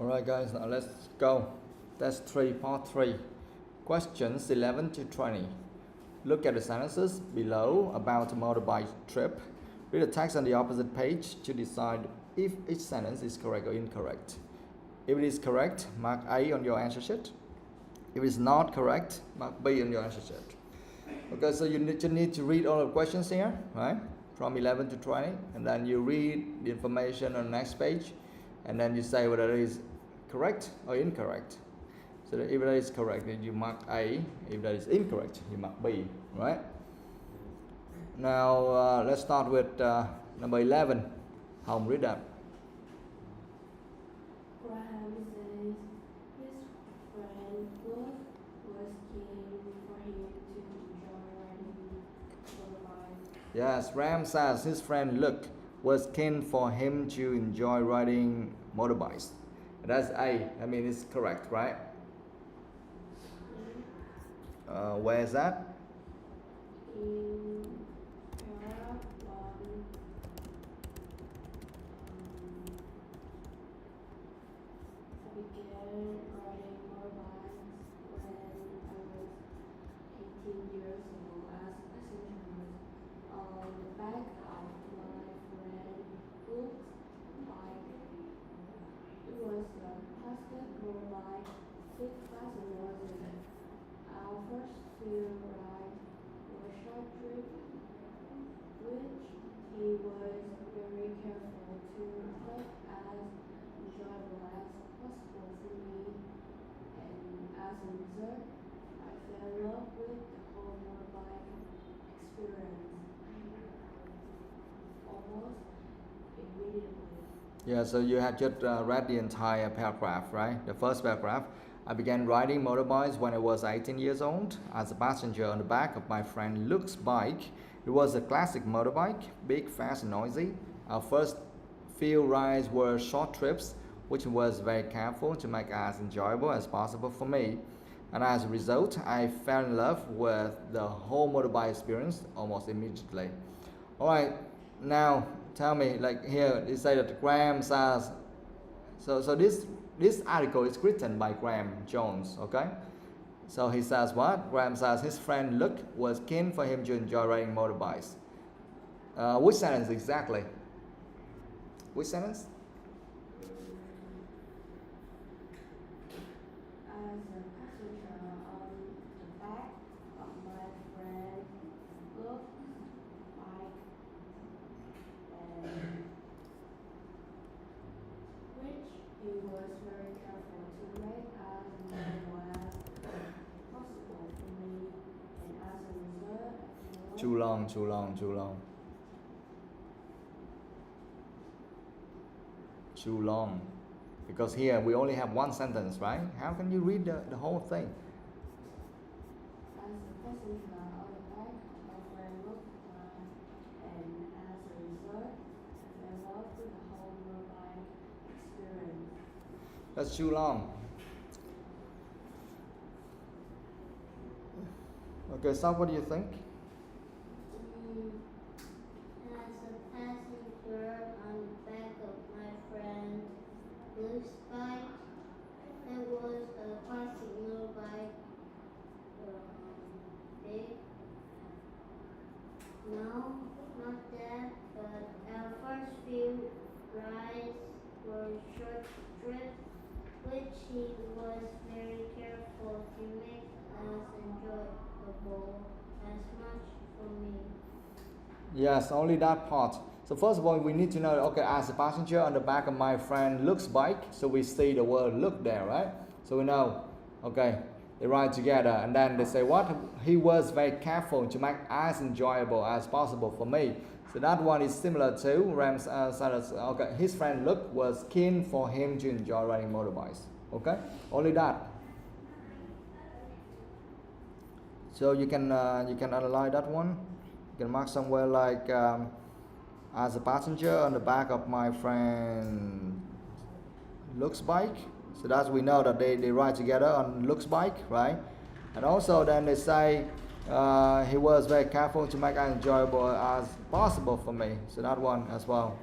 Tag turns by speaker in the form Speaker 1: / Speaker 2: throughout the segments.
Speaker 1: Alright guys, now let's go. Test 3, part 3. Questions 11 to 20. Look at the sentences below about a motorbike trip. Read the text on the opposite page to decide if each sentence is correct or incorrect. If it is correct, mark A on your answer sheet. If it is not correct, mark B on your answer sheet. Okay, so you need to read all the questions here, right? From 11 to 20, and then you read the information on the next page, and then you say whether it is correct or incorrect. So that if that is correct, then you mark A. If that is incorrect, you mark B, right? Now let's start with number 11. Hồng, read that.
Speaker 2: Graham says his friend Luke was keen for him to enjoy riding motorbike.
Speaker 1: Yes, Ram says his friend Luke was keen for him to enjoy riding motorbikes. That's A. I mean, it's correct, right? Where is that?
Speaker 2: In paragraph 1, I began riding motorbikes when I was 18 years old as a passenger on the back of my friend Luke's bike. It was a plastic motorbike, 6 passengers in it. Our first few rides were short trips, which he was very careful to make as enjoyable as possible for me, and as a result, I fell in love with the whole motorbike experience almost immediately.
Speaker 1: Yeah, so you have just read the entire paragraph, right? The first paragraph. I began riding motorbikes when I was 18 years old as a passenger on the back of my friend Luke's bike. It was a classic motorbike, big, fast and noisy. Our first few rides were short trips, which was very careful to make as enjoyable as possible for me. And as a result, I fell in love with the whole motorbike experience almost immediately. Alright, now tell me, like here, they say that Graham says, so this article is written by Graham Jones, okay? So he says what? Graham says his friend Luke was keen for him to enjoy riding motorbikes. Which sentence exactly? Which sentence?
Speaker 2: As a passenger on the back of my friend Luke's bike, and which he was very careful to make as enjoyable as possible for me, and as a result, I
Speaker 1: Too long. Too long. Because here we only have one sentence, right? How can you read the whole thing?
Speaker 2: as a passenger on the back of my friend Luke's bike, and as a result, I fell in love with the whole motorbike experience.
Speaker 1: That's too long. Okay, so what do you think?
Speaker 3: As a passenger on the back of my friend Luke's bike, it was a classic motorbike, big. No, not that, but our first few rides were short trips, which he was very careful to make as enjoyable as much for me.
Speaker 1: Yes, only that part. So first of all, we need to know, okay, as a passenger on the back of my friend Luke's bike, so we see the word look there, right? So we know, okay, they ride together, and then they say what? He was very careful to make as enjoyable as possible for me. So that one is similar to Ram's sentence. Okay, his friend Luke was keen for him to enjoy riding motorbikes. Okay, only that. So you can analyze that one. You can mark somewhere like as a passenger on the back of my friend Luke's bike. So that's we know that they ride together on Luke's bike, right? And also then they say he was very careful to make it enjoyable as possible for me. So that one as well.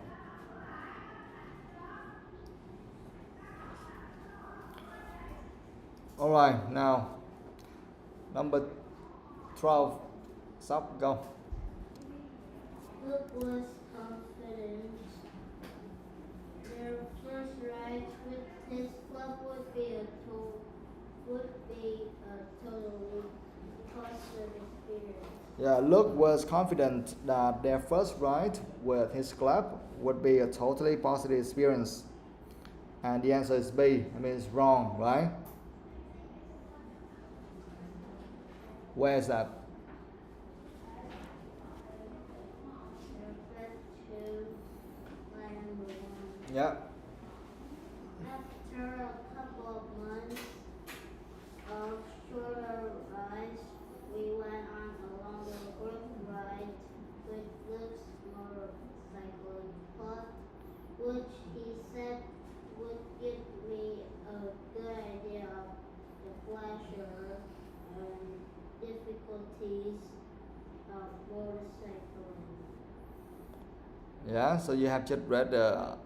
Speaker 1: All right, now number 12. Stop, go.
Speaker 3: Luke was confident their first ride with his club would be a totally positive experience.
Speaker 1: Yeah, Luke was confident that their first ride with his club would be a totally positive experience. And the answer is B. I mean, it's wrong, right? Where is that? Yeah.
Speaker 3: After a couple of months of shorter rides, we went on a longer group ride with Luke's motorcycle club, which he said would give me a good idea of the pleasure and difficulties of motorcycling.
Speaker 1: Yeah, so you have just read a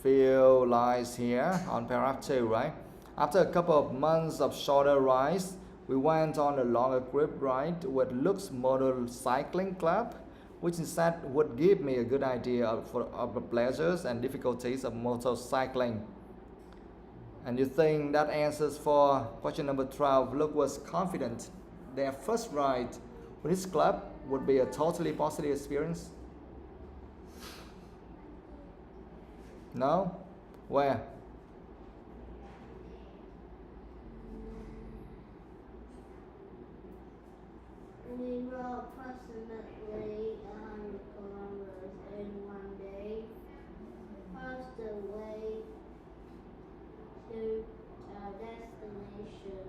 Speaker 1: few lines here on paragraph 2, right? After a couple of months of shorter rides, we went on a longer group ride with Luke's motorcycling club, which instead would give me a good idea of the pleasures and difficulties of motorcycling. And you think that answers for question number 12. Luke was confident their first ride with his club would be a totally positive experience? No? Where?
Speaker 3: We rode approximately 100 kilometers in one day, across the way to our destination.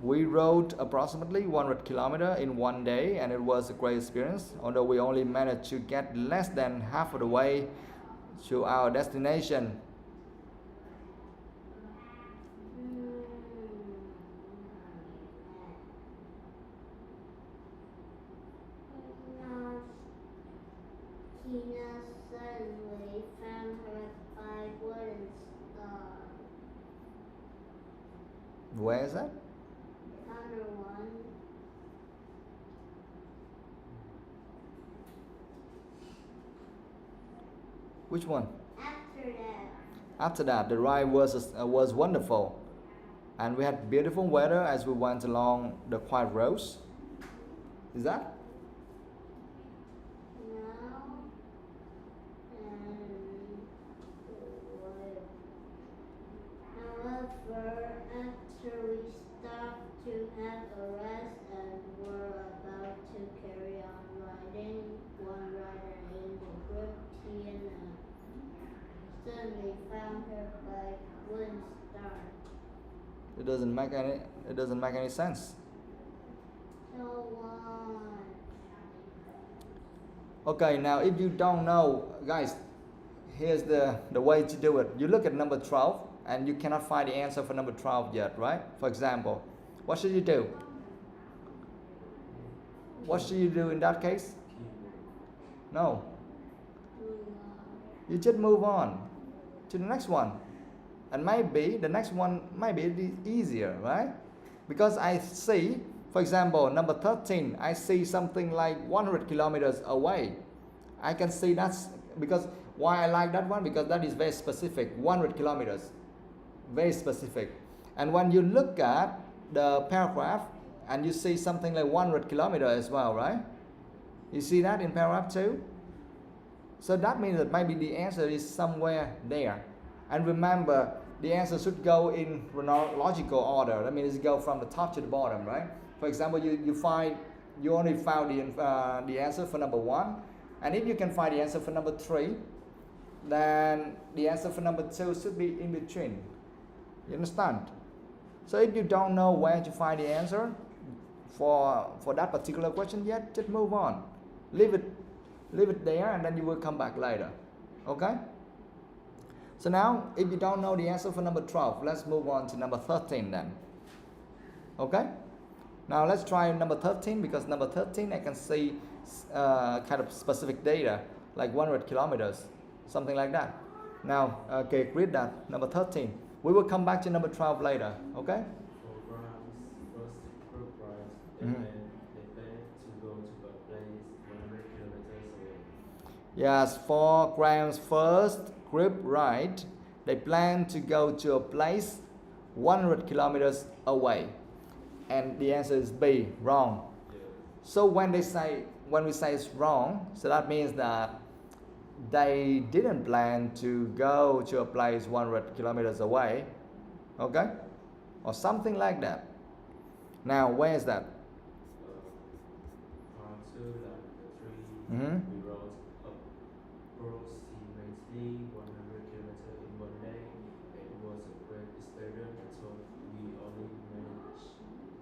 Speaker 1: We rode approximately 100 kilometers in one day, and it was a great experience, although we only managed to get less than half of the way to our destination.
Speaker 3: Tina suddenly found her 5 wooden star.
Speaker 1: Where is that?
Speaker 3: Number 1.
Speaker 1: Which one?
Speaker 3: After that,
Speaker 1: The ride was wonderful, and we had beautiful weather as we went along the quiet roads. Is that?
Speaker 3: now, however, after we stopped to have a rest and were about to carry on riding, one rider in the group, Tina, suddenly found her 5 wooden star.
Speaker 1: It doesn't make any sense.
Speaker 3: So one.
Speaker 1: Okay, now if you don't know, guys, here's the way to do it. You look at number 12 and you cannot find the answer for number 12 yet, right? For example, what should you do? What should you do in that case? No. You just move on to the next one. And maybe the next one might be easier, right? Because I see, for example, number 13, I see something like 100 kilometers away. I can see that's because why I like that one? Because that is very specific, 100 kilometers, very specific. And when you look at the paragraph and you see something like 100 kilometers as well, right? You see that in paragraph 2? So that means that maybe the answer is somewhere there. And remember, the answer should go in chronological order. That means it go from the top to the bottom, right? For example, you only found the answer for number 1, and if you can find the answer for number 3, then the answer for number 2 should be in between. You understand? So if you don't know where to find the answer for that particular question yet, just move on. Leave it there, and then you will come back later. Okay? So now, if you don't know the answer for number 12, let's move on to number 13 then. Okay? Now let's try number 13, because number 13 I can see kind of specific data, like 100 kilometers, something like that. Now, okay, read that. Number 13. We will come back to number 12 later, okay?
Speaker 4: 4 grams first group ride.
Speaker 1: Mhm.
Speaker 4: They plan to go to a place 100 kilometers away.
Speaker 1: Yes, 4 grams first group ride. They plan to go to a place 100 kilometers away. And the answer is B, wrong.
Speaker 4: Yeah.
Speaker 1: So when we say it's wrong, so that means that they didn't plan to go to a place 100 kilometers away, okay, or something like that. Now, where is that?
Speaker 4: Part 2, line 3.
Speaker 1: Mhm.
Speaker 4: We rode approximately 100 kilometers in one day. It was a great experience until we only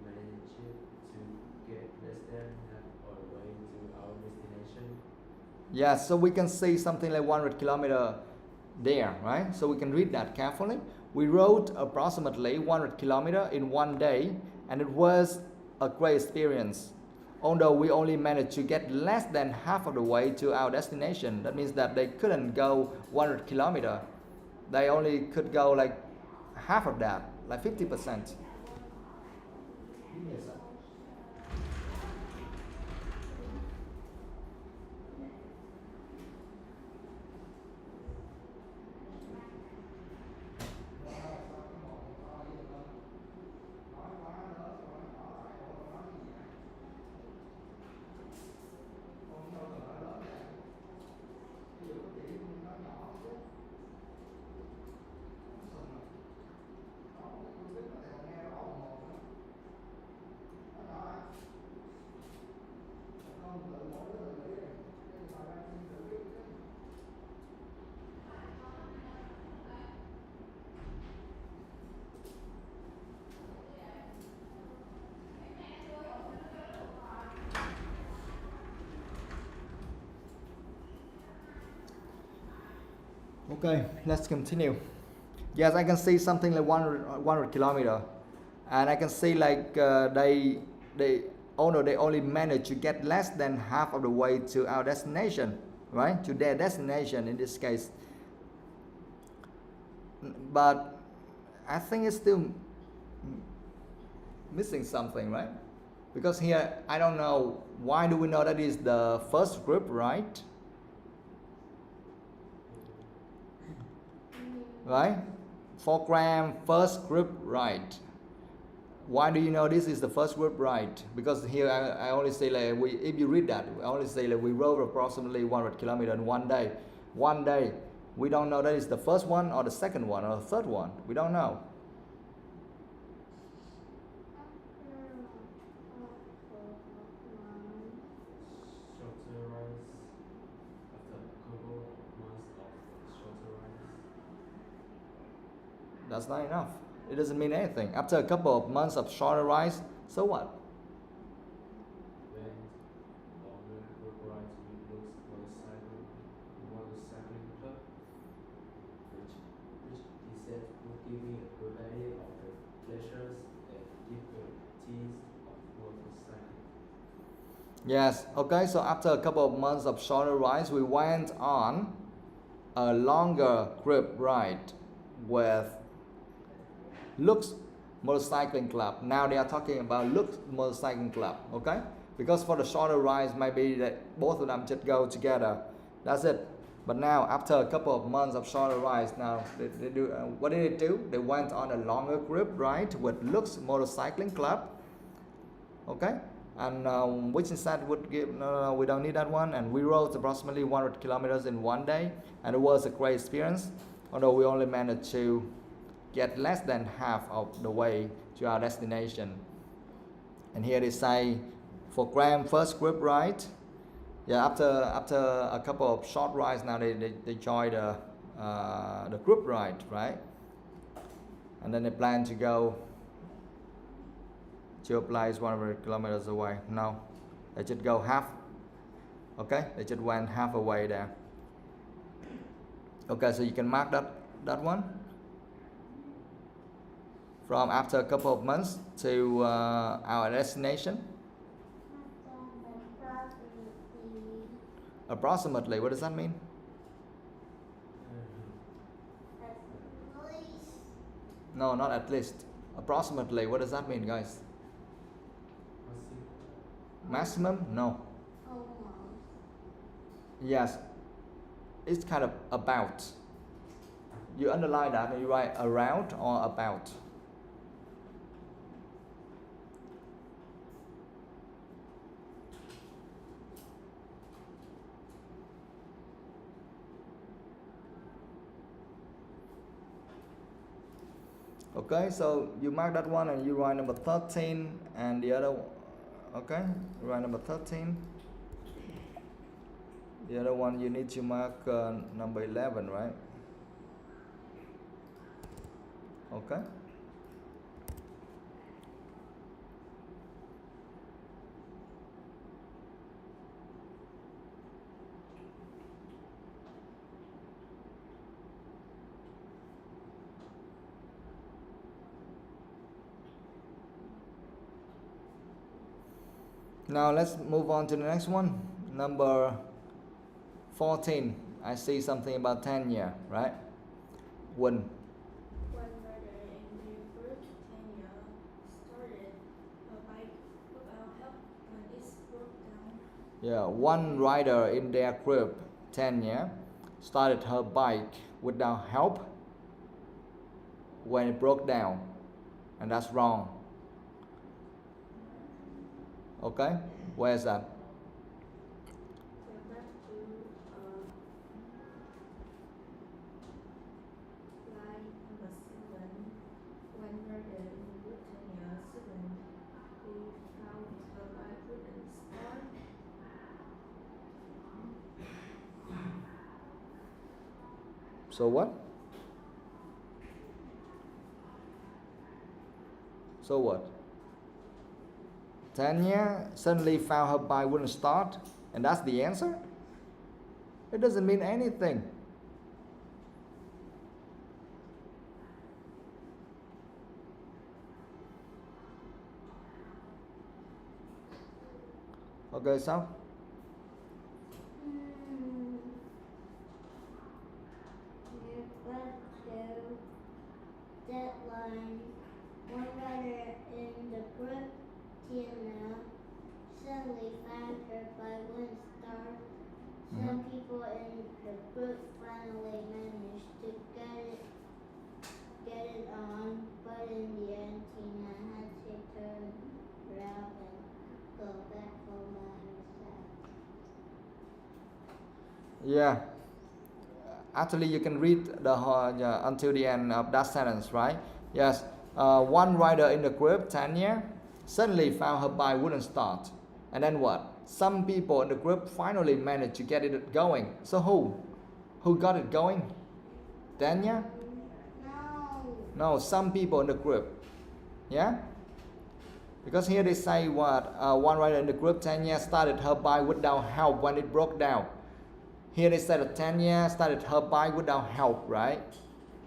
Speaker 4: managed to get less than half our way to our destination.
Speaker 1: Yeah, so we can see something like 100 kilometer there, right? So we can read that carefully. We rode approximately 100 kilometer in one day, and it was a great experience. Although we only managed to get less than half of the way to our destination. That means that they couldn't go 100 kilometer. They only could go like half of that, like 50%. Give me a sec. Okay, let's continue. Yes, I can see something like 100 kilometer, and I can see like although they only managed to get less than half of the way to our destination, right? To their destination in this case. But I think it's still missing something, right? Because here I don't know why do we know that is the first group, right? Right? 4 gram first group right. Why do you know this is the first group right? Because here I only say like if you read that, I only say like we rode approximately 100 kilometers in one day. One day. We don't know that is the first one or the second one or the third one. We don't know.
Speaker 4: Shorter rides. After a couple of months of shorter rides.
Speaker 1: That's not enough. It doesn't mean anything. After a couple of months of shorter rides, so what?
Speaker 4: When on the group rides we looked motorcycling club, which he said would give me a good idea of the pleasures and difficulties of motorcycling.
Speaker 1: Yes, okay, so after a couple of months of shorter rides, we went on a longer group ride with Lux Motorcycling Club. Now they are talking about Lux Motorcycling Club, okay? Because for the shorter rides, maybe that both of them just go together. That's it. But now, after a couple of months of shorter rides, now they do. What did they do? They went on a longer group ride with Lux Motorcycling Club, okay? And which instead would give. No, we don't need that one. And we rode approximately 100 kilometers in one day, and it was a great experience. Although we only managed to get less than half of the way to our destination. And here they say for Graham first group ride, yeah, after a couple of short rides, now they join the group ride, right? And then they plan to go to a place 100 kilometers away. No, they just go half. Okay, they just went half away there. Okay, so you can mark that one. From after a couple of months to our destination. Approximately, what does that mean? No, not at least. Approximately. What does that mean, guys? Maximum? No.
Speaker 2: Almost.
Speaker 1: Yes. It's kind of about. You underline that and you write around or about. Okay, so you mark that one and you write number 13 and the other, okay, write number 13. The other one you need to mark number 11, right? Okay. Now let's move on to the next one. Number 14. I see something about 10 here, right? One.
Speaker 2: One brother in the group, Tanya, started a bike without help when it broke down.
Speaker 1: Yeah, one rider in their group, Tanya, started her bike without help when it broke down. And that's wrong. Okay, where's that?
Speaker 2: Go back to line number 7. One brother in the group, Tanya, suddenly found her bike wouldn't start.
Speaker 1: So what? So what? Tanya suddenly found her bike wouldn't start, and that's the answer? It doesn't mean anything. Okay, so?
Speaker 3: You got to deadline. One writer in the group, Tina, suddenly found her bike wouldn't start. Some people in the group finally managed to get it on, but in the end, Tina had to turn around and go back home by herself.
Speaker 1: Yeah. Actually, you can read the until the end of that sentence, right? Yes. One rider in the group, Tanya, suddenly found her bike wouldn't start. And then what? Some people in the group finally managed to get it going. So who? Who got it going? Tanya?
Speaker 3: No.
Speaker 1: No, some people in the group. Yeah? Because here they say what? One rider in the group, Tanya, started her bike without help when it broke down. Here they said that Tanya started her bike without help, right?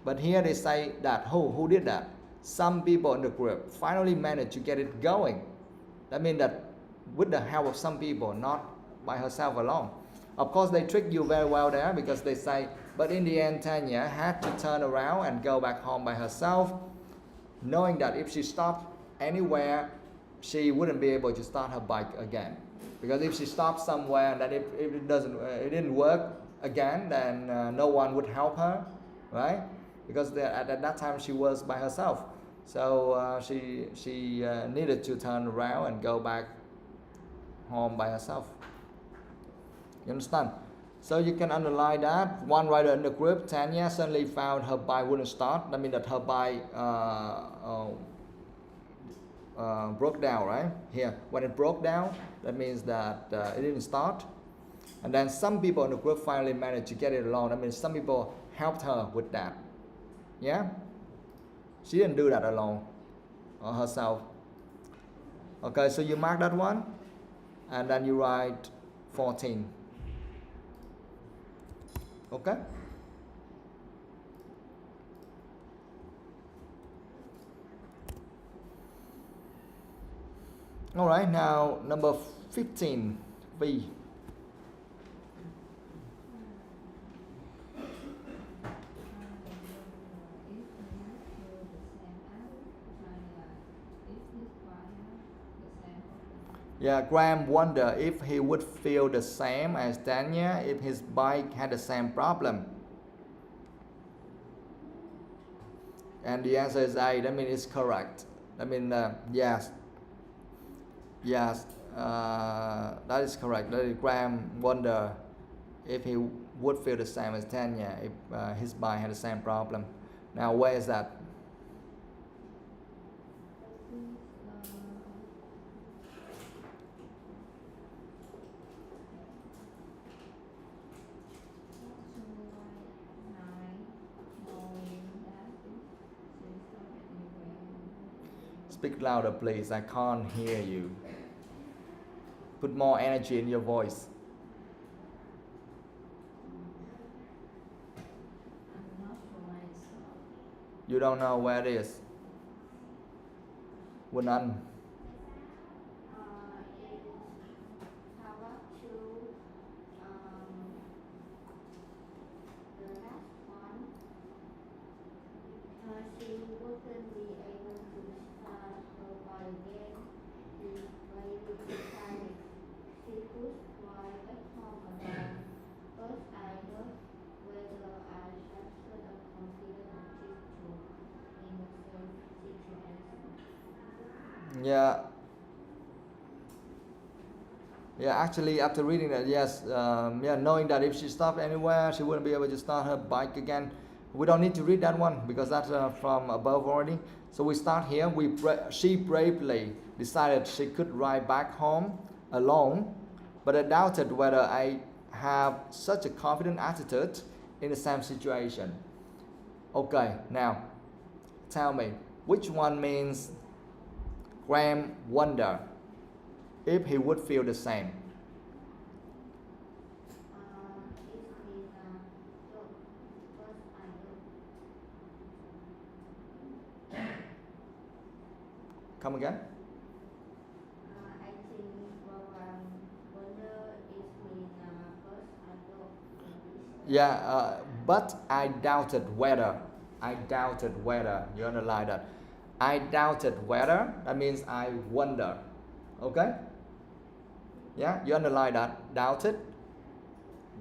Speaker 1: But here they say that who did that? Some people in the group finally managed to get it going. That means that with the help of some people, not by herself alone. Of course, they trick you very well there because they say, but in the end, Tanya had to turn around and go back home by herself, knowing that if she stopped anywhere, she wouldn't be able to start her bike again. Because if she stopped somewhere and then if it didn't work again, then no one would help her, right? Because at that time she was by herself, so she needed to turn around and go back home by herself. You understand? So you can underline that. One rider in the group, Tanya, suddenly found her bike wouldn't start. That means that her bike broke down, right? Here, when it broke down, that means that it didn't start. And then some people in the group finally managed to get it alone. That means some people helped her with that. Yeah? She didn't do that alone or herself. Okay, so you mark that one and then you write 14. Okay? All right, now number 15, V. Yeah, Graham wondered if he would feel the same as Daniel if his bike had the same problem. And the answer is A. That means it's correct. That means yes. Yes, that is correct. That is Graham wondered if he would feel the same as Daniel if his bike had the same problem. Now, where is that? Speak louder, please. I can't hear you. Put more energy in your voice. You don't know where it is. Quỳnh Anh.
Speaker 3: She wouldn't be able to start her bike again. She played decided she could try at home again. But I doubt whether I have such a confident attitude in the same situation.
Speaker 1: Yeah. Yeah, actually, after reading that, yes, knowing that if she stopped anywhere, she wouldn't be able to start her bike again. We don't need to read that one because that's from above already. So we start here. She bravely decided she could ride back home alone, but I doubted whether I have such a confident attitude in the same situation. Okay, now tell me which one means Graham wonder if he would feel the same. Come again?
Speaker 3: I think wonder is mean first I don't.
Speaker 1: Yeah, but I doubted whether. I doubted whether. You underline that. I doubted whether. That means I wonder. Okay? Yeah, you underline that. Doubted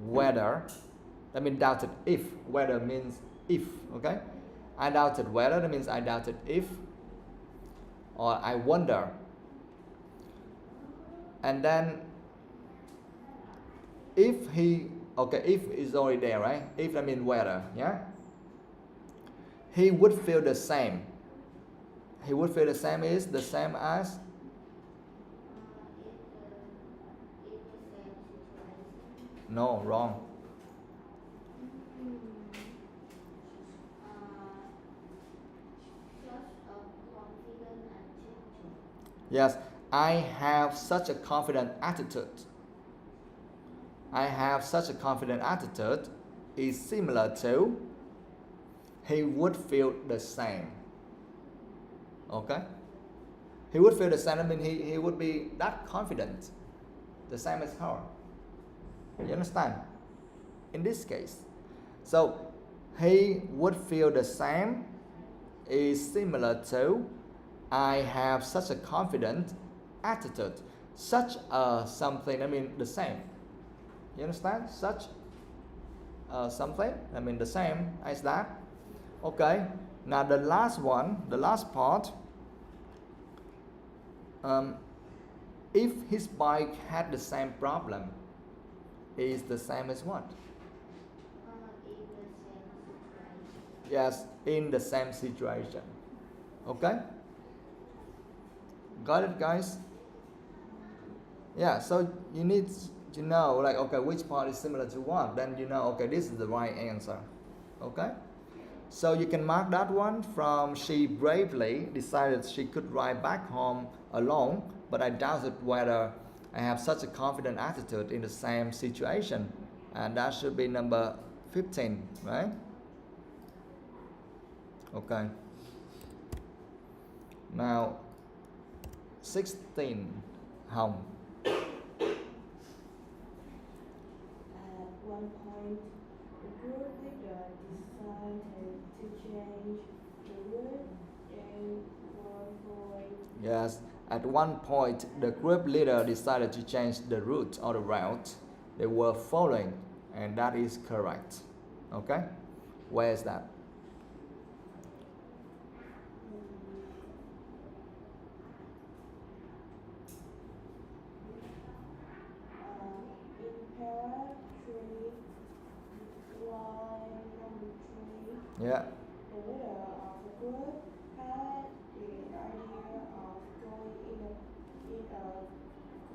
Speaker 1: whether. That means doubted if. Whether means if. Okay? I doubted whether. That means I doubted if. Or I wonder. And then if if is already there, right? If that means whether, yeah? He would feel the same. He would feel the same is the same as? No, wrong. Yes, I have such a confident attitude. I have such a confident attitude is similar to he would feel the same. Okay? He would feel the same. I mean, he would be that confident, the same as her. You understand? In this case. So, he would feel the same is similar to I have such a confident attitude. Such a something, I mean the same. You understand? Such something, I mean the same as that. Okay, now the last one, the last part. If his bike had the same problem, is the same as what? Yes, in the same situation. Okay? Got it, guys? Yeah, so you need to know, like, okay, which part is similar to what. Then you know, okay, this is the right answer. Okay? So you can mark that one from she bravely decided she could ride back home alone, but I doubted whether I have such a confident attitude in the same situation. And that should be number 15, right? Okay. Now, 16, Hồng.
Speaker 2: At one point, the group leader decided to change the word and word for
Speaker 1: Yes, At one point, the group leader decided to change the route or the route they were following, and that is correct. Okay? Where is that?
Speaker 2: In pair 3, line number 3,
Speaker 1: Yeah.
Speaker 2: the leader of the group had the idea of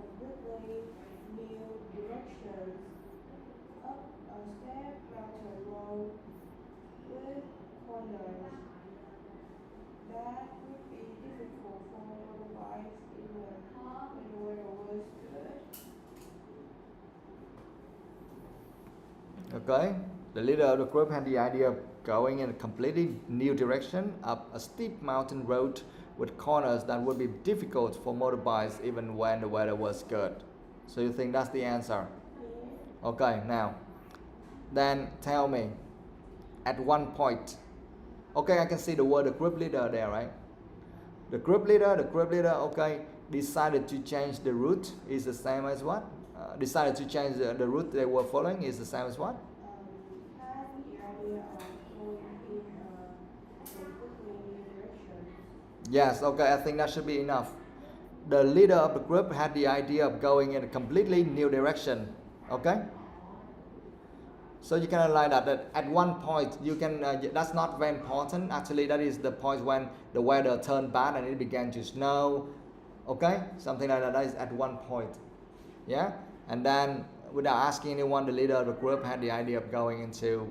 Speaker 2: going in a completely new direction up a steep mountain road with corners that would be difficult for motorbikes even when the weather was good.
Speaker 1: Okay. The leader of the group had the idea of going in a completely new direction up a steep mountain road with corners that would be difficult for motorbikes even when the weather was good. So you think that's the answer?
Speaker 2: Yeah.
Speaker 1: Okay, now, then tell me, at one point, okay, I can see the word the group leader there, right? The group leader, okay, decided to change the route is the same as what? Decided to change the route they were following is the same as what?
Speaker 2: Had the idea of going in a completely new direction.
Speaker 1: Yes, okay, I think that should be enough. The leader of the group had the idea of going in a completely new direction, okay? So you can like that at one point you can, that's not very important, actually that is the point when the weather turned bad and it began to snow, okay? Something like that, that is at one point, yeah? And then without asking anyone, the leader of the group had the idea of going into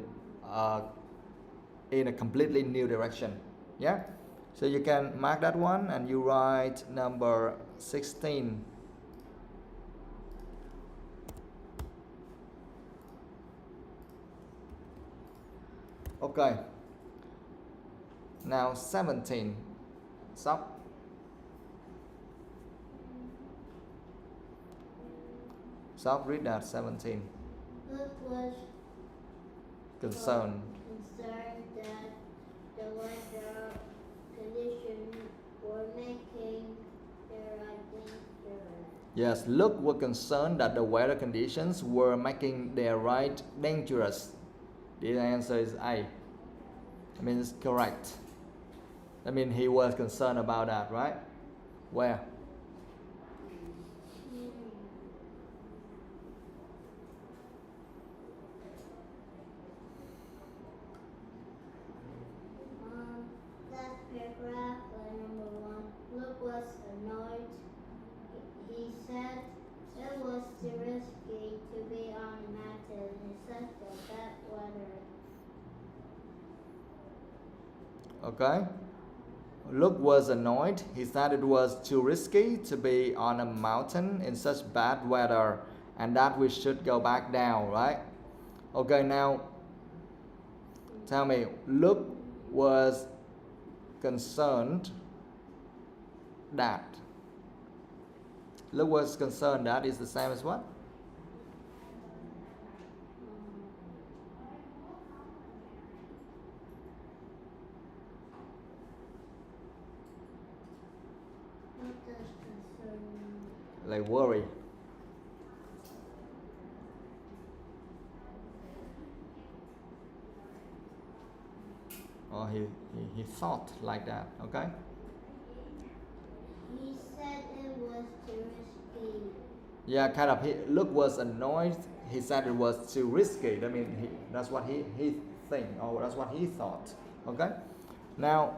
Speaker 1: in a completely new direction, yeah? So you can mark that one and you write number 16. Okay. Now 17. Stop. Stop, read that 17.
Speaker 3: Luke was
Speaker 1: Concern.
Speaker 3: concerned that the weather conditions were making their ride dangerous.
Speaker 1: Yes, Luke was concerned that the weather conditions were making their ride dangerous. The answer is A. That means correct. That means he was concerned about that, right? Where?
Speaker 3: That paragraph, line number 1. Luke was annoyed. He said it was too risky to be on a mountain in such a bad weather.
Speaker 1: Okay. Luke was annoyed. He said it was too risky to be on a mountain in such bad weather and that we should go back down, right? Okay, now tell me, Luke was concerned that. Luke was concerned that is the same as what?
Speaker 3: What does concern mean?
Speaker 1: Like worry. Or he thought like that, okay?
Speaker 3: He said it was too risky.
Speaker 1: Yeah, kind of. Luke was annoyed. He said it was too risky. I mean, that's what he think, or that's what he thought. Okay. Now,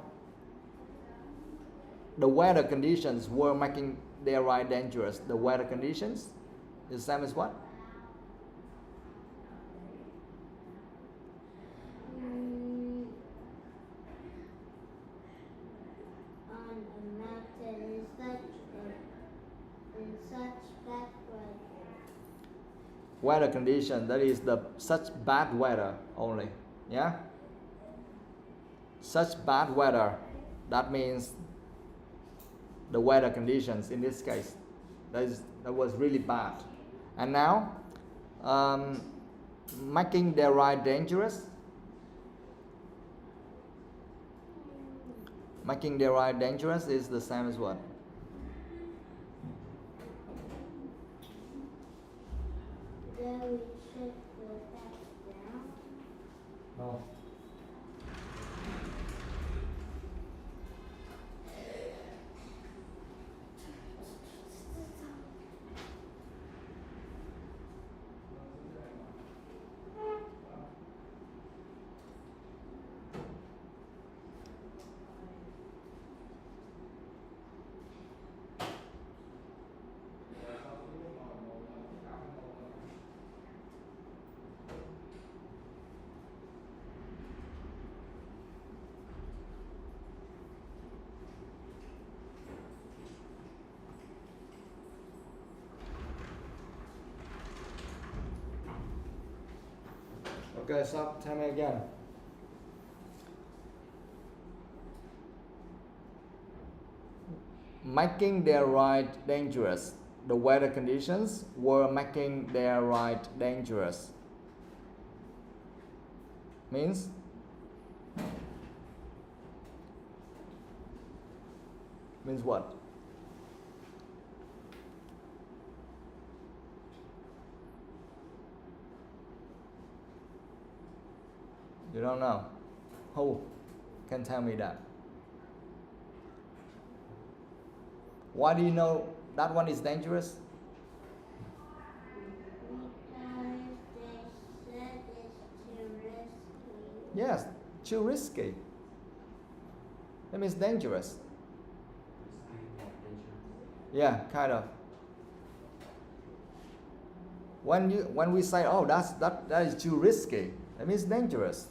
Speaker 1: the weather conditions were making their ride dangerous. The weather conditions is the same as what?
Speaker 3: On a mountain in such bad weather.
Speaker 1: Weather condition. That is the such bad weather only. Yeah. Such bad weather. That means the weather conditions in this case. That was really bad. And now, making their ride dangerous. Making their ride dangerous is the same as what? Okay, stop. Tell me again. Making their ride dangerous. The weather conditions were making their ride dangerous. Means what? You don't know? Who can tell me that? Why do you know that one is dangerous?
Speaker 3: Because they said it's too risky.
Speaker 1: Yes, too risky. That means dangerous. Yeah, kind of. When we say, oh, that is too risky, that means dangerous,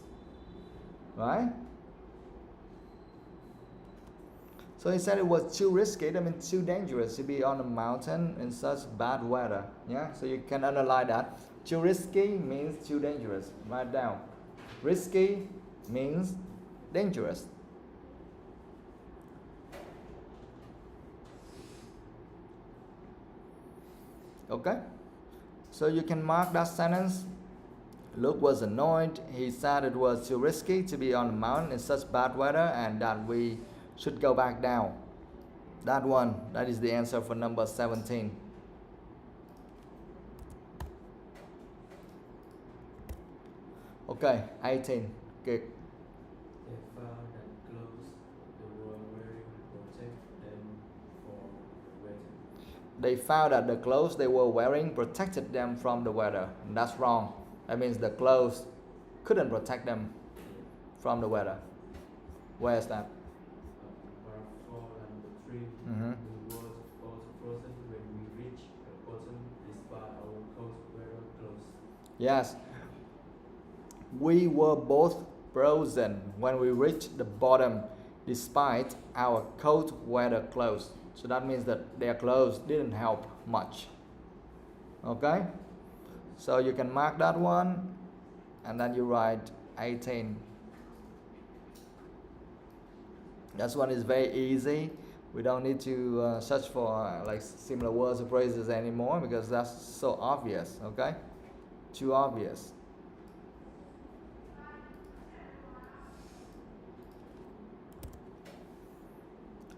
Speaker 1: right? So he said it was too risky, that means too dangerous to be on a mountain in such bad weather. Yeah, so you can underline that. Too risky means too dangerous. Write down. Risky means dangerous. Okay? So you can mark that sentence. Luke was annoyed. He said it was too risky to be on the mountain in such bad weather and that we should go back down. That one, that is the answer for number 17. Okay, 18. Good.
Speaker 4: They found that clothes they were wearing protect them from the weather.
Speaker 1: They found that the clothes they were wearing protected them from the weather. And that's wrong. That means the clothes couldn't protect them from the weather. Where is that?
Speaker 4: Paragraph 4, number 3.
Speaker 1: Mhm.
Speaker 4: We were both frozen when we reached the bottom despite our cold weather clothes.
Speaker 1: Yes. We were both frozen when we reached the bottom despite our cold weather clothes. So that means that their clothes didn't help much. Okay? So you can mark that one and then you write 18. That one is very easy. We don't need to search for like similar words or phrases anymore because that's so obvious. Okay? Too obvious.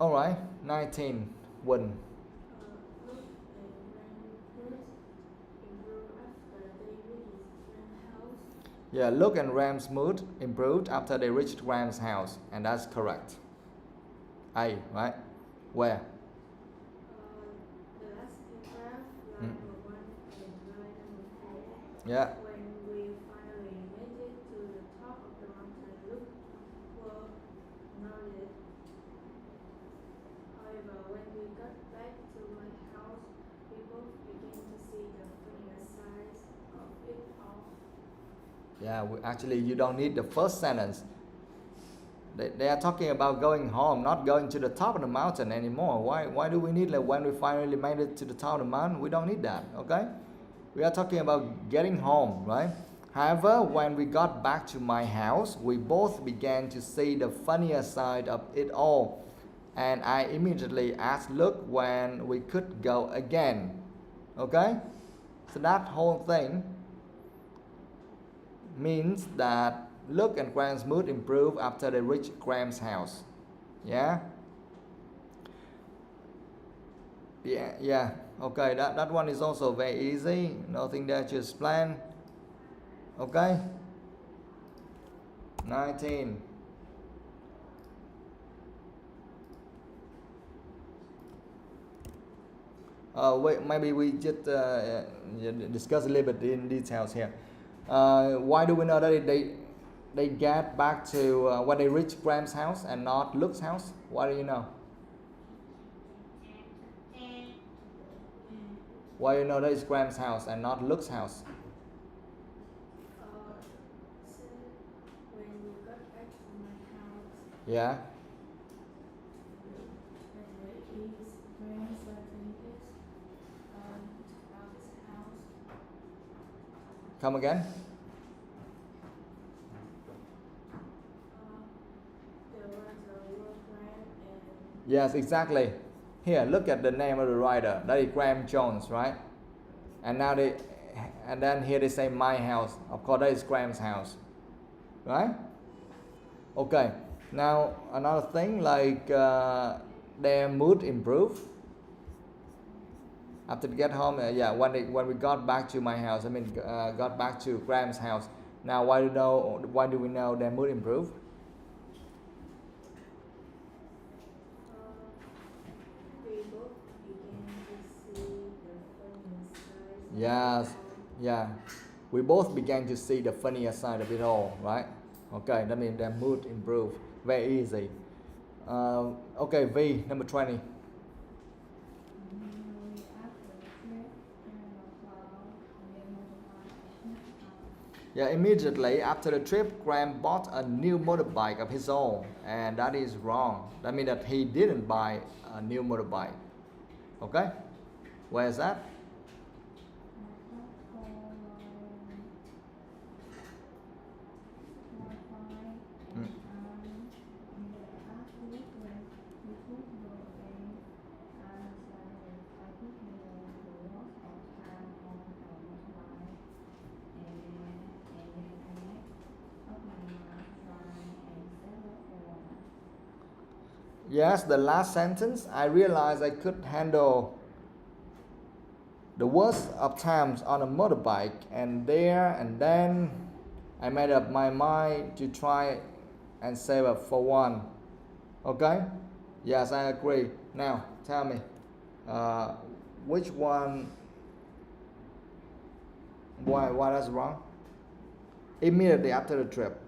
Speaker 1: All right, 19. Win.
Speaker 2: Look and Ram improved after they reached Ram's house.
Speaker 1: Yeah, Luke and Ram's mood improved after they reached Ram's house, and that's correct. A, right? Where?
Speaker 2: The last paragraph, line number 1 and line number 4.
Speaker 1: Yeah.
Speaker 2: When we finally made it to the top of the mountain, Luke were nodded. However, when we got back to my house, we both began to see the funnier sides of it all.
Speaker 1: Yeah, actually, you don't need the first sentence. They are talking about going home, not going to the top of the mountain anymore. Why do we need like when we finally made it to the top of the mountain? We don't need that, okay? We are talking about getting home, right? However, when we got back to my house, we both began to see the funnier side of it all. And I immediately asked Luke when we could go again. Okay? So that whole thing means that Luke and Graham's mood improved after they reached Graham's house. Yeah? Yeah. Okay, that one is also very easy. Nothing there to explain. Okay? 19. Wait, maybe we just discuss a little bit in details here. Why do we know that they get back to when they reach Graham's house and not Luke's house? Why do you know? Why do you know that it's Graham's house and not Luke's house?
Speaker 2: So when we got back to my house,
Speaker 1: Yeah.
Speaker 2: when we is grandson is about his house.
Speaker 1: Come again? Yes, exactly. Here, look at the name of the writer. That is Graham Jones, right? And now and then here they say my house. Of course, that is Graham's house, right? Okay. Now another thing, like their mood improved after they get home. Yeah, when we got back to my house, I mean, got back to Graham's house. Now, why do we know their mood improved?
Speaker 2: We both began to see the funny sides.
Speaker 1: Yes, yeah. We both began to see the funnier side of it all, right? Okay, that means their mood improved. Very easy. Okay, V, number 20. Yeah, immediately after the trip, Graham bought a new motorbike of his own, and that is wrong. That means that he didn't buy a new motorbike. Okay? Where is that? Yes, the last sentence, I realized I could handle the worst of times on a motorbike, and then I made up my mind to try and save up for one. Okay? Yes, I agree. Now, tell me, which one, why that's wrong? Immediately after the trip.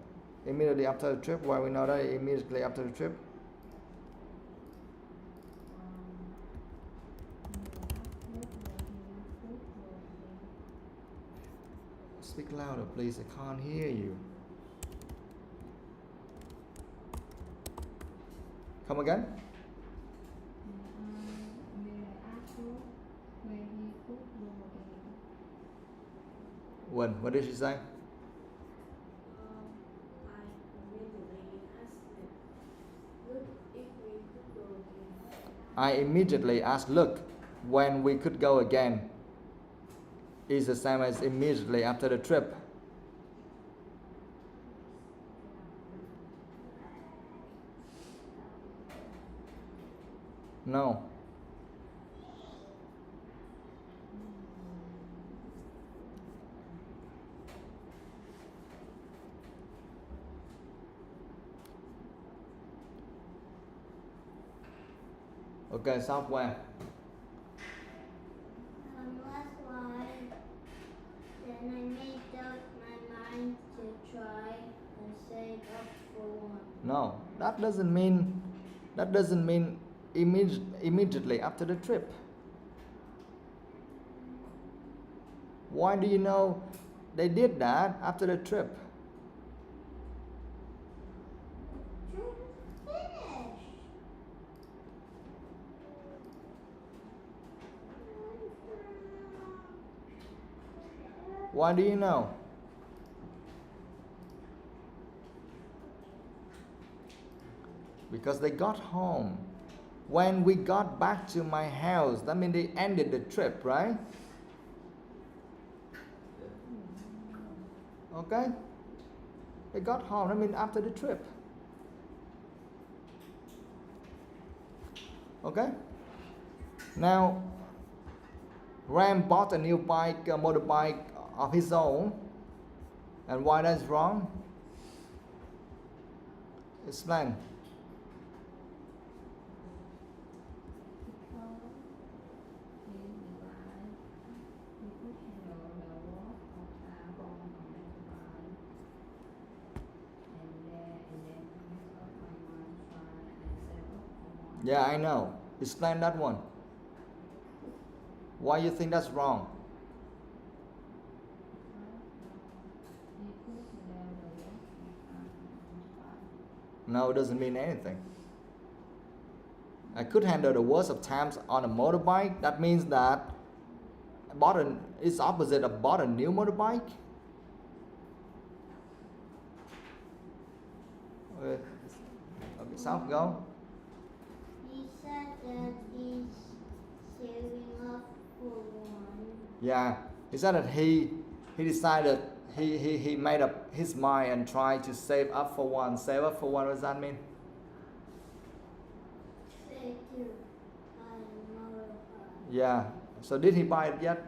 Speaker 1: Immediately after the trip, why we know that immediately after the trip? Speak louder, please. I can't hear you. Come again? When? What did she say?
Speaker 2: I immediately asked, look, if we could go again.
Speaker 1: I immediately asked, look, when we could go again. Is the same as immediately after the trip. No. Okay, software.
Speaker 3: Last line. Then I made up my mind to try and save up for one.
Speaker 1: No, that doesn't mean immediately after the trip. Why do you know they did that after the trip?
Speaker 3: Finish.
Speaker 1: Why do you know? Because they got home. When we got back to my house, that means they ended the trip, right? Okay? They got home, that means after the trip. Okay? Now, Ram bought a new bike, a motorbike of his own. And why that's wrong? Explain. Yeah, I know. Explain that one. Why you think that's wrong? No, it doesn't mean anything. I could handle the worst of times on a motorbike. That means that it's opposite of bought a new motorbike. Okay, South go.
Speaker 3: He said that he's saving up for one.
Speaker 1: Yeah, he said that he decided he made up his mind and tried to save up for one. Save up for one, what does that mean?
Speaker 3: Say to buy a motorbike.
Speaker 1: Yeah. So did he buy it yet?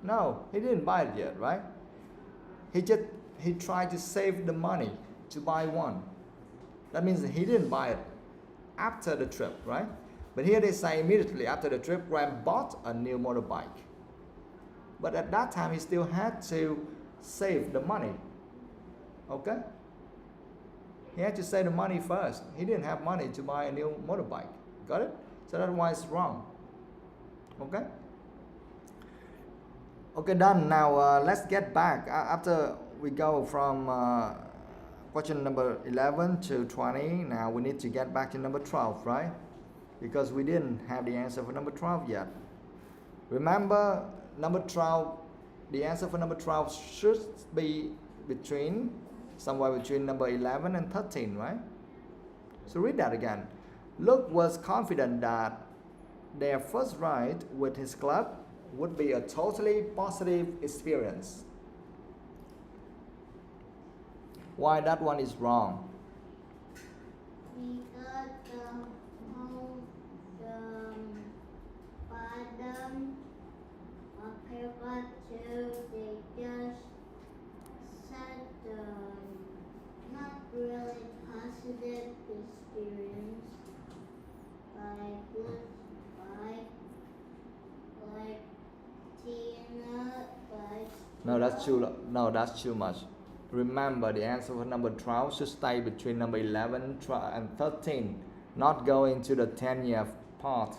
Speaker 1: No, he didn't buy it yet, right? He tried to save the money to buy one. That means that he didn't buy it after the trip, right? But here they say immediately after the trip, Graham bought a new motorbike. But at that time, he still had to save the money. Okay? He had to save the money first. He didn't have money to buy a new motorbike. Got it? So that's why it's wrong. Okay? Okay, done. Now let's get back. After we go from question number 11 to 20, now we need to get back to number 12, right? Because we didn't have the answer for number 12 yet. Remember, number 12, the answer for number 12 should be somewhere between number 11 and 13, right? So read that again. Luke was confident that their first ride with his club would be a totally positive experience. Why that one is wrong?
Speaker 3: We got the home, bottom of paragraph 2. They just said not really positive experience. Like Tina,
Speaker 1: That's too much. Remember, the answer for number 12 should stay between number 11 and 13, not go into the 10-year part.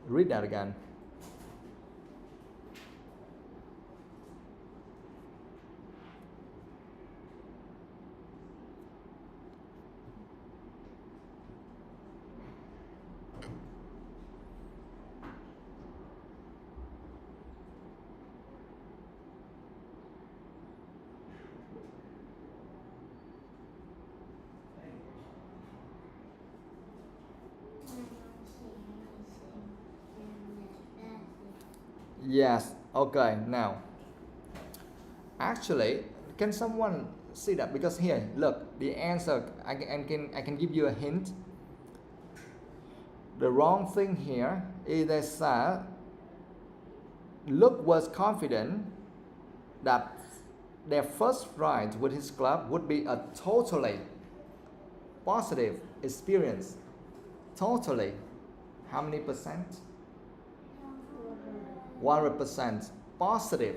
Speaker 1: Read that again. Yes, okay, now actually, can someone see that? Because here, look, the answer, I can give you a hint. The wrong thing here is they said Luke was confident that their first ride with his club would be a totally positive experience. Totally. How many percent? 100% positive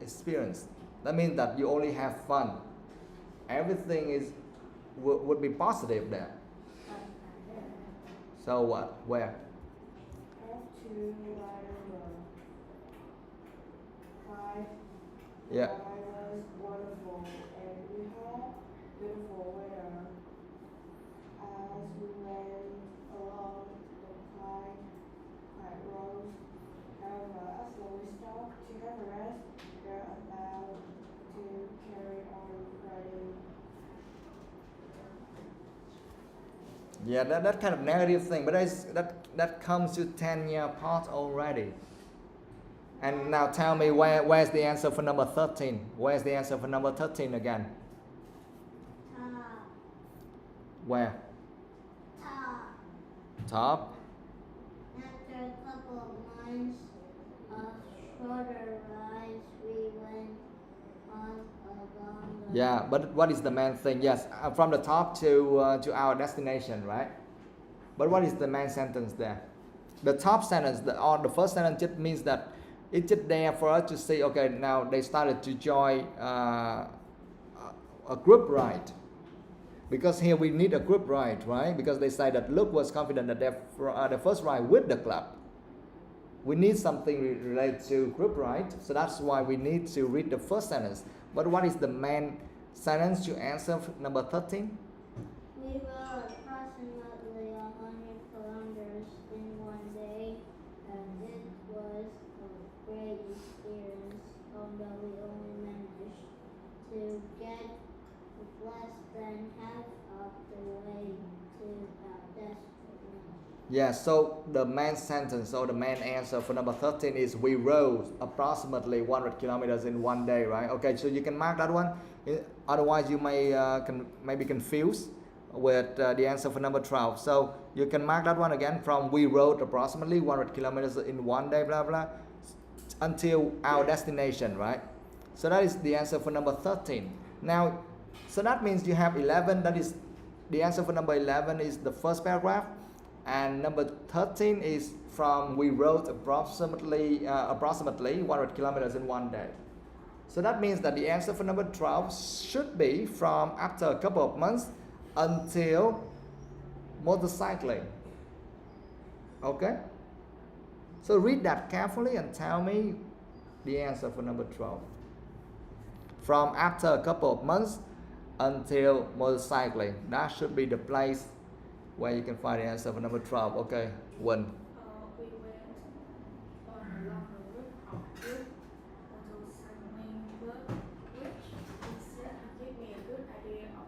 Speaker 1: experience. That means that you only have fun. Everything would be positive there. So what? Where? Yeah.
Speaker 2: Was wonderful, and we had beautiful weather as we went along the quiet roads. However, as we stopped to have a rest, we are allowed to carry on riding.
Speaker 1: Yeah, that kind of negative thing, but that comes to 10-year part already. And now tell me where's the answer for number 13? Where's the answer for number 13 again?
Speaker 3: Top.
Speaker 1: Where?
Speaker 3: Top.
Speaker 1: Top?
Speaker 3: After a couple of months of shorter rides, we went on a longer.
Speaker 1: Yeah, but what is the main thing? Yes, from the top to our destination, right? But what is the main sentence there? The top sentence, the first sentence just means that it's just there for us to say, okay, now they started to join a group ride. Because here we need a group ride, right? Because they say that Luke was confident that their first ride with the club. We need something related to group ride, so that's why we need to read the first sentence. But what is the main sentence to answer number 13?
Speaker 3: We rode approximately 100 kilometers in one day, and it was a great experience, although we only managed to get the last than half of the way to our destination.
Speaker 1: Yeah, so the main sentence or the main answer for number 13 is we rode approximately 100 kilometers in one day, right? Okay, so you can mark that one. Otherwise, you may be confused with the answer for number 12. So you can mark that one again from we rode approximately 100 kilometers in one day, blah, blah, until our destination, right? So that is the answer for number 13. Now, so that means you have 11. That is the answer for number 11 is the first paragraph. And number 13 is from we rode approximately 100 kilometers in one day. So that means that the answer for number 12 should be from after a couple of months until motorcycling. Okay? So read that carefully and tell me the answer for number 12. From after a couple of months until motorcycling. That should be the place where you can find the answer for number 12. Okay, one.
Speaker 2: We went on a long route of good motorcycling work, which instead gave me a good idea of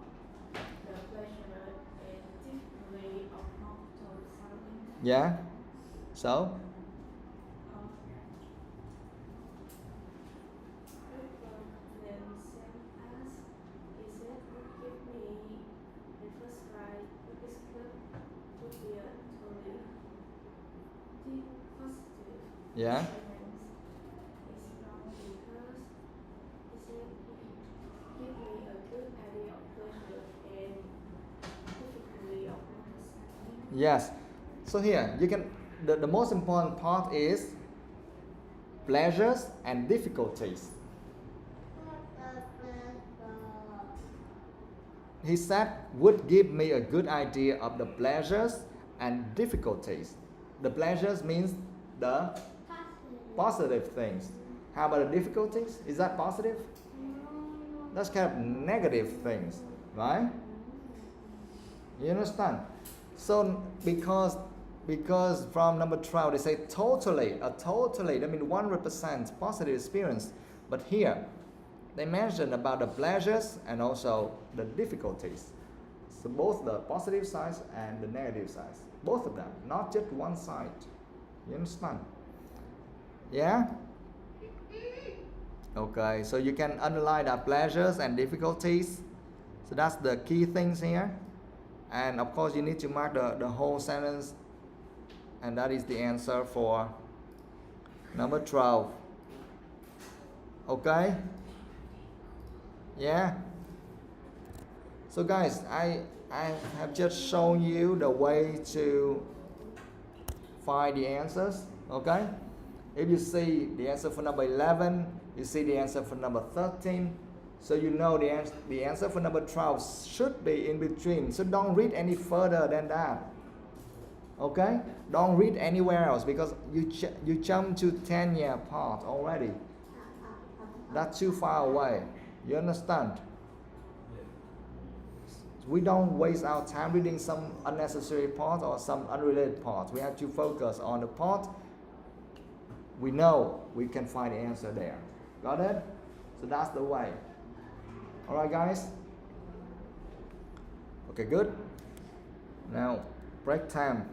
Speaker 2: the pleasure and difficulty of motorcycling.
Speaker 1: Yeah? So? Yeah? Yes. So here, you can, the most important part is pleasures and difficulties. He said, would give me a good idea of the pleasures and difficulties. The pleasures means the positive things. How about the difficulties? Is that positive? That's kind of negative things, right? You understand? So because from number 12 they say totally, that means 100% positive experience. But here they mention about the pleasures and also the difficulties. So both the positive sides and the negative sides. Both of them, not just one side. You understand? Yeah? Okay, so you can underline the pleasures and difficulties. So that's the key things here. And of course you need to mark the whole sentence. And that is the answer for number 12. Okay? Yeah? So guys, I have just shown you the way to find the answers. Okay? If you see the answer for number 11, you see the answer for number 13. So you know the answer for number 12 should be in between. So don't read any further than that. Okay? Don't read anywhere else because you jump to 10-year part already. That's too far away. You understand? We don't waste our time reading some unnecessary part or some unrelated part. We have to focus on the part we know we can find the answer there. Got it? So that's the way. Alright guys? Okay, good. Now, break time.